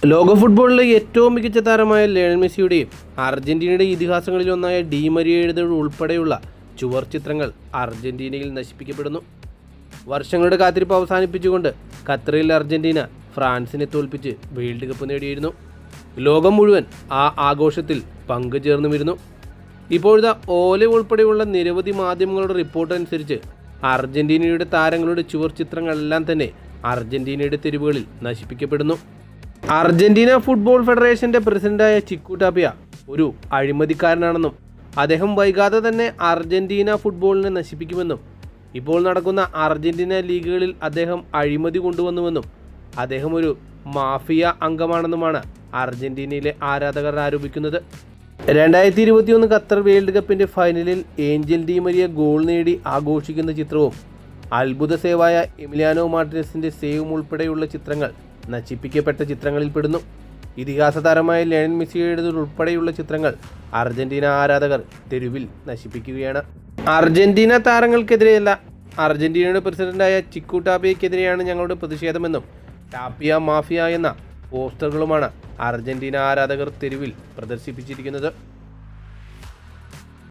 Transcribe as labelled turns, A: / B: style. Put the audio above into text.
A: ലോക ഫുട്ബോളിലെ ഏറ്റവും മികച്ച താരമായ ലയണൽ മെസ്സിയുടെയും അർജന്റീനയുടെ ഇതിഹാസങ്ങളിലൊന്നായ ഡി മരിയ എഴുതുകൾ ഉൾപ്പെടെയുള്ള ചുവർ ചിത്രങ്ങൾ അർജന്റീനയിൽ നശിപ്പിക്കപ്പെടുന്നു. വർഷങ്ങളുടെ കാത്തിരിപ്പ് അവസാനിപ്പിച്ചുകൊണ്ട് ഖത്തറിൽ അർജന്റീന ഫ്രാൻസിനെ തോൽപ്പിച്ച് വേൾഡ് കപ്പ് നേടിയിരുന്നു. ലോകം മുഴുവൻ ആ ആഘോഷത്തിൽ പങ്കുചേർന്നു വരുന്നു. ഇപ്പോഴത്തെ ഓലെ ഉൾപ്പെടെയുള്ള നിരവധി മാധ്യമങ്ങളുടെ റിപ്പോർട്ട് അനുസരിച്ച് അർജന്റീനയുടെ താരങ്ങളുടെ ചുവർ ചിത്രങ്ങളെല്ലാം തന്നെ അർജന്റീനയുടെ തെരുവുകളിൽ നശിപ്പിക്കപ്പെടുന്നു. അർജന്റീന ഫുട്ബോൾ ഫെഡറേഷന്റെ പ്രസിഡന്റായ ചിക്കു ടാപ്പിയ ഒരു അഴിമതിക്കാരനാണെന്നും അദ്ദേഹം വൈകാതെ തന്നെ അർജന്റീന ഫുട്ബോളിനെ നശിപ്പിക്കുമെന്നും ഇപ്പോൾ നടക്കുന്ന അർജന്റീന ലീഗുകളിൽ അദ്ദേഹം അഴിമതി കൊണ്ടുവന്നുവെന്നും അദ്ദേഹം ഒരു മാഫിയ അംഗമാണെന്നുമാണ് അർജന്റീനയിലെ ആരാധകർ ആരോപിക്കുന്നത്. 2021 ഖത്തർ വേൾഡ് കപ്പിന്റെ ഫൈനലിൽ ഏഞ്ചൽ ഡി മരിയ ഗോൾ നേടി ആഘോഷിക്കുന്ന ചിത്രവും അത്ഭുത സേവായ എമിലിയാനോ മാർട്ടിനസിന്റെ സേവും ഉൾപ്പെടെയുള്ള ചിത്രങ്ങൾ നശിപ്പിക്കപ്പെട്ട ചിത്രങ്ങളിൽപ്പെടുന്നു. ഇതിഹാസ താരമായ ലയണൽ മെസ്സിയുടെ ഉൾപ്പെടെയുള്ള ചിത്രങ്ങൾ അർജന്റീന ആരാധകർ തെരുവിൽ നശിപ്പിക്കുകയാണ്. അർജന്റീന താരങ്ങൾക്കെതിരെയല്ല, അർജന്റീനയുടെ പ്രസിഡന്റായ ചിക്കു ടാപ്പിയയ്ക്കെതിരെയാണ് ഞങ്ങളുടെ പ്രതിഷേധമെന്നും ടാപ്പിയ മാഫിയ എന്ന പോസ്റ്ററുകളുമാണ് അർജന്റീന ആരാധകർ തെരുവിൽ പ്രദർശിപ്പിച്ചിരിക്കുന്നത്.